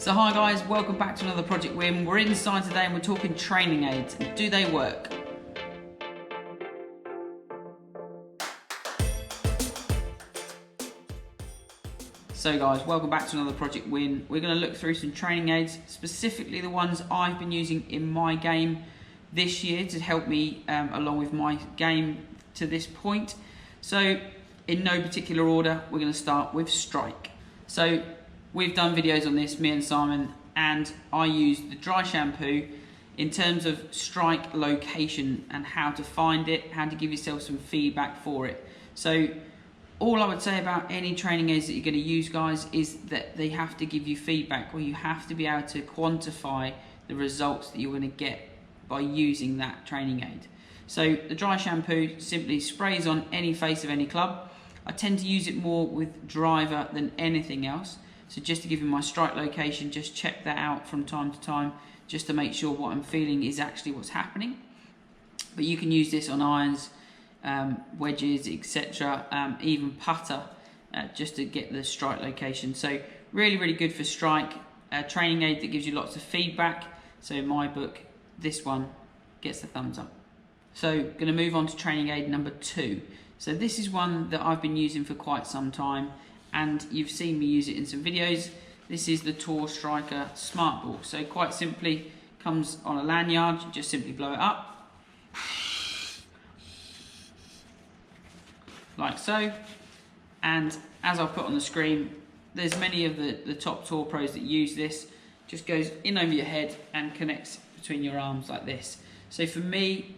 So hi guys, welcome back to another Projectwin. We're inside today and we're talking training aids. Do they work? So guys, welcome back to another Projectwin. We're going to look through some training aids, specifically the ones I've been using in my game this year to help me along with my game to this point. So in no particular order, we're going to start with strike. So we've done videos on this, me and Simon, and I use the dry shampoo in terms of strike location and how to find it, how to give yourself some feedback for it. So all I would say about any training aids that you're going to use, guys, is that they have to give you feedback, or you have to be able to quantify the results that you're going to get by using that training aid. So the dry shampoo simply sprays on any face of any club. I tend to use it more with driver than anything else. So just to give you my strike location, just check that out from time to time, just to make sure what I'm feeling is actually what's happening. But you can use this on irons, wedges, etc., even putter, just to get the strike location. So really, really good for strike. A training aid that gives you lots of feedback. So in my book, this one gets the thumbs up. So going to move on to training aid number 2. So this is one that I've been using for quite some time, and you've seen me use it in some videos. This is the Tour Striker Smart Ball. So quite simply, comes on a lanyard, you just simply blow it up, like so. And as I'll put on the screen, there's many of the top tour pros that use this. Just goes in over your head and connects between your arms like this. So for me,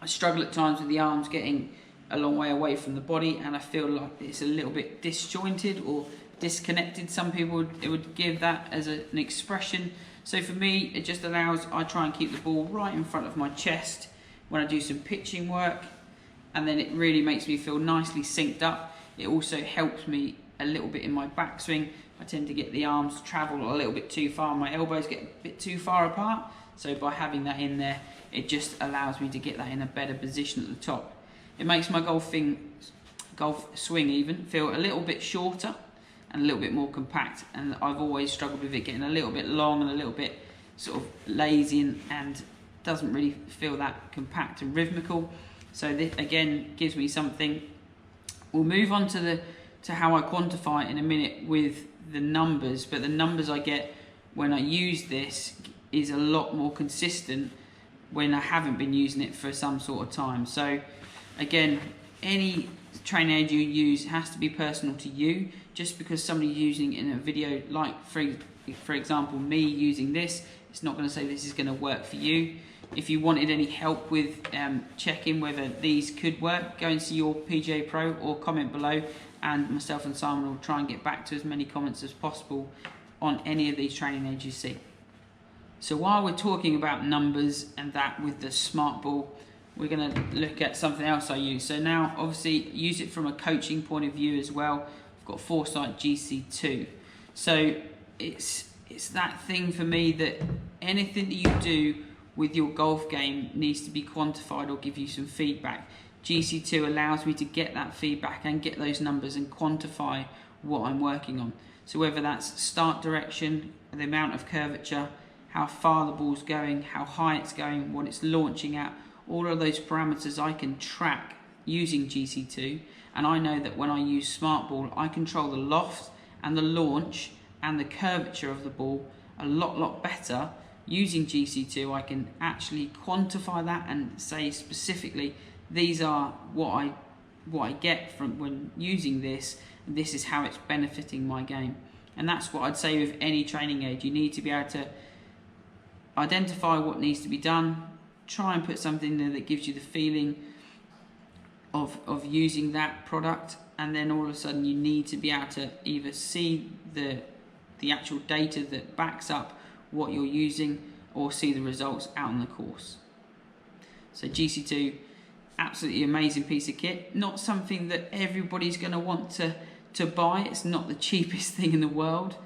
I struggle at times with the arms getting a long way away from the body, and I feel like it's a little bit disjointed or disconnected. Some people would give that as an expression. So for me, it just allows, I try and keep the ball right in front of my chest when I do some pitching work, and then it really makes me feel nicely synced up. It also helps me a little bit in my backswing. I tend to get the arms to travel a little bit too far, my elbows get a bit too far apart. So by having that in there, it just allows me to get that in a better position at the top. It makes my golf swing even feel a little bit shorter and a little bit more compact, and I've always struggled with it getting a little bit long and a little bit sort of lazy and doesn't really feel that compact and rhythmical. So this again gives me something. We'll move on to how I quantify it in a minute with the numbers, but the numbers I get when I use this is a lot more consistent when I haven't been using it for some sort of time. So again, any training aid you use has to be personal to you. Just because somebody's using it in a video, like for example me using this, it's not going to say this is going to work for you. If you wanted any help with checking whether these could work, go and see your PGA Pro or comment below, and myself and Simon will try and get back to as many comments as possible on any of these training aids you see. So while we're talking about numbers and that with the Smart Ball, we're going to look at something else I use. So now, obviously, use it from a coaching point of view as well. I've got Foresight GC2. So it's that thing for me that anything that you do with your golf game needs to be quantified or give you some feedback. GC2 allows me to get that feedback and get those numbers and quantify what I'm working on. So whether that's start direction, the amount of curvature, how far the ball's going, how high it's going, what it's launching at, all of those parameters I can track using GC2, and I know that when I use Smart Ball, I control the loft and the launch and the curvature of the ball a lot better. Using GC2, I can actually quantify that and say specifically, these are what I get from when using this, and this is how it's benefiting my game. And that's what I'd say with any training aid. You need to be able to identify what needs to be done, try and put something there that gives you the feeling of using that product, and then all of a sudden you need to be able to either see the actual data that backs up what you're using or see the results out on the course. So GC2, absolutely amazing piece of kit. Not something that everybody's going to want to buy. It's not the cheapest thing in the world,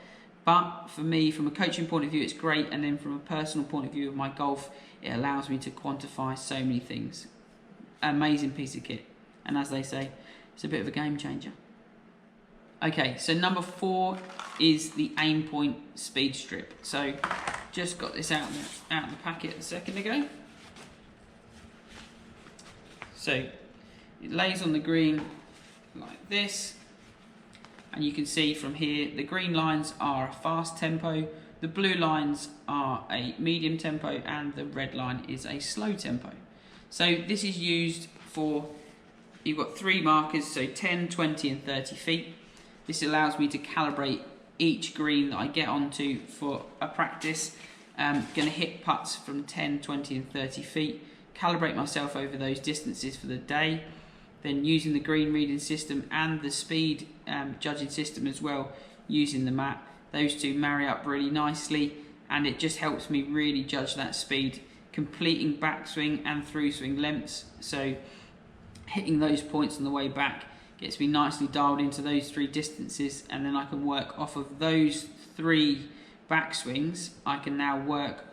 but for me, from a coaching point of view, it's great, and then from a personal point of view of my golf, it allows me to quantify so many things. Amazing piece of kit, and as they say, it's a bit of a game changer. Okay, so number 4 is the aim point speed strip. So just got this out of the packet a second ago. So it lays on the green like this, and you can see from here the green lines are a fast tempo, the blue lines are a medium tempo, and the red line is a slow tempo. So this is used for, you've got 3 markers, so 10, 20 and 30 feet. This allows me to calibrate each green that I get onto for a practice. Going to hit putts from 10, 20 and 30 feet, calibrate myself over those distances for the day, then using the green reading system and the speed judging system as well, using the map. Those two marry up really nicely, and it just helps me really judge that speed, completing backswing and through swing lengths. So hitting those points on the way back gets me nicely dialed into those 3 distances, and then I can work off of those 3 backswings. I can now work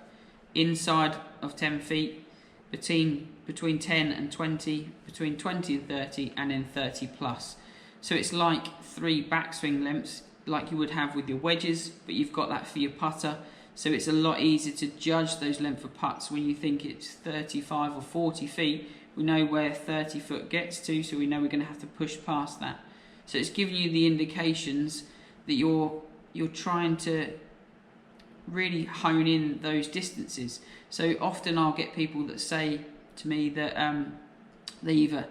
inside of 10 feet, between 10 and 20, between 20 and 30, and then 30 plus. So it's like 3 backswing lengths like you would have with your wedges, but you've got that for your putter. So it's a lot easier to judge those length of putts when you think it's 35 or 40 feet. We know where 30 foot gets to, so we know we're going to have to push past that. So it's giving you the indications that you're trying to really hone in those distances. So often I'll get people that say to me that they either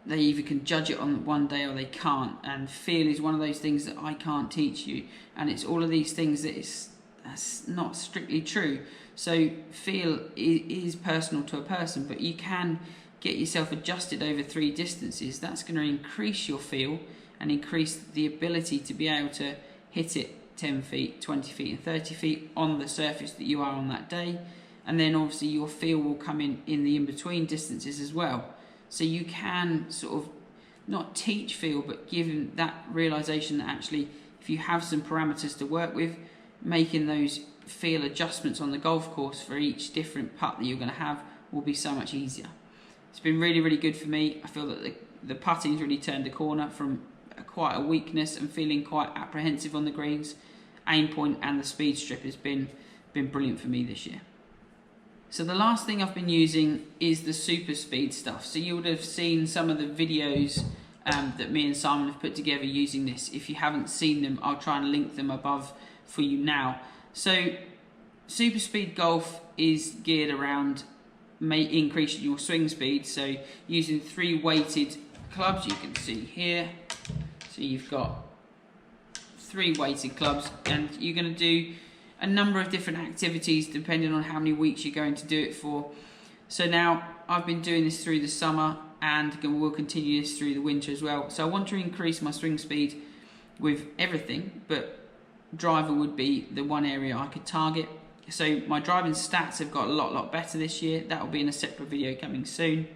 can judge it on one day or they can't, and feel is one of those things that I can't teach you, and it's all of these things that's not strictly true. So feel is personal to a person, but you can get yourself adjusted over 3 distances. That's going to increase your feel and increase the ability to be able to hit it 10 feet, 20 feet and 30 feet on the surface that you are on that day. And then obviously your feel will come in the in-between distances as well. So you can sort of not teach feel, but give them that realization that actually if you have some parameters to work with, making those feel adjustments on the golf course for each different putt that you're going to have will be so much easier. It's been really, really good for me. I feel that the putting's really turned a corner from quite a weakness and feeling quite apprehensive on the greens. Aim point and the speed strip has been brilliant for me this year. So the last thing I've been using is the super speed stuff. So you would have seen some of the videos that me and Simon have put together using this. If you haven't seen them, I'll try and link them above for you now. So super speed golf is geared around increasing your swing speed. So using 3 weighted clubs, you can see here. So you've got 3 weighted clubs, and you're going to do a number of different activities depending on how many weeks you're going to do it for. So now I've been doing this through the summer, and we'll continue this through the winter as well. So I want to increase my swing speed with everything, but driver would be the one area I could target. So my driving stats have got a lot better this year. That will be in a separate video coming soon.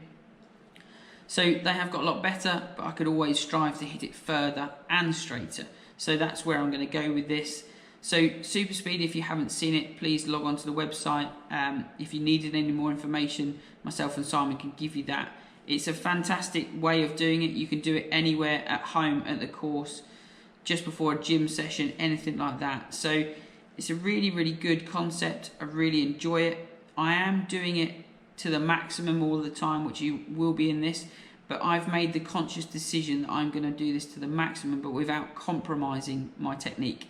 So they have got a lot better, but I could always strive to hit it further and straighter. So that's where I'm going to go with this. So super speed, if you haven't seen it, please log on to the website. If you needed any more information, myself and Simon can give you that. It's a fantastic way of doing it. You can do it anywhere, at home, at the course, just before a gym session, anything like that. So it's a really, really good concept. I really enjoy it. I am doing it to the maximum all the time, which you will be in this, but I've made the conscious decision that I'm going to do this to the maximum, but without compromising my technique.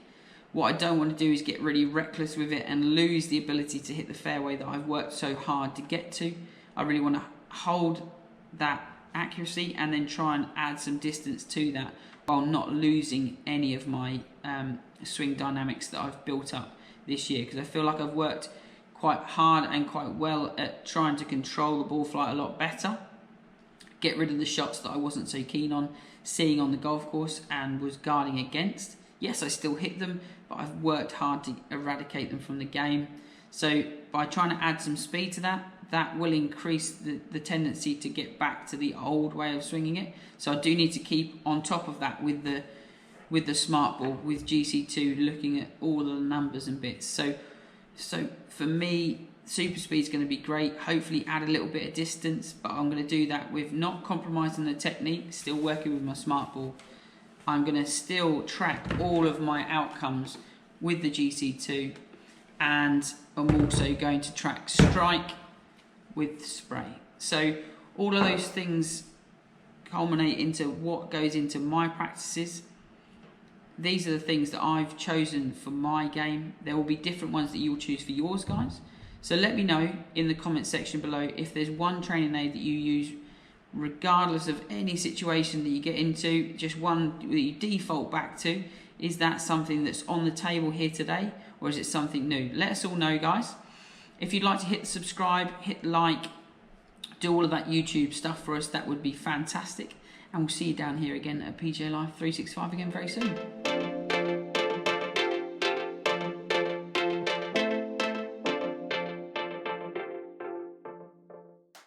What I don't want to do is get really reckless with it and lose the ability to hit the fairway that I've worked so hard to get to. I really want to hold that accuracy and then try and add some distance to that while not losing any of my swing dynamics that I've built up this year, because I feel like I've worked quite hard and quite well at trying to control the ball flight a lot better, get rid of the shots that I wasn't so keen on seeing on the golf course and was guarding against. Yes, I still hit them, but I've worked hard to eradicate them from the game. So by trying to add some speed to that, that will increase the tendency to get back to the old way of swinging it. So I do need to keep on top of that with the smart ball, with GC2, looking at all the numbers and bits. So for me, super speed is going to be great. Hopefully add a little bit of distance, but I'm going to do that with not compromising the technique, still working with my smart ball, I'm going to still track all of my outcomes with the GC2, and I'm also going to track strike with spray. So all of those things culminate into what goes into my practices. These are the things that I've chosen for my game. There will be different ones that you'll choose for yours, guys. So let me know in the comment section below if there's one training aid that you use regardless of any situation that you get into, just one that you default back to. Is that something that's on the table here today, or is it something new? Let us all know, guys. If you'd like to hit subscribe, hit like, do all of that YouTube stuff for us, that would be fantastic. And we'll see you down here again at PGA Live 365 again very soon.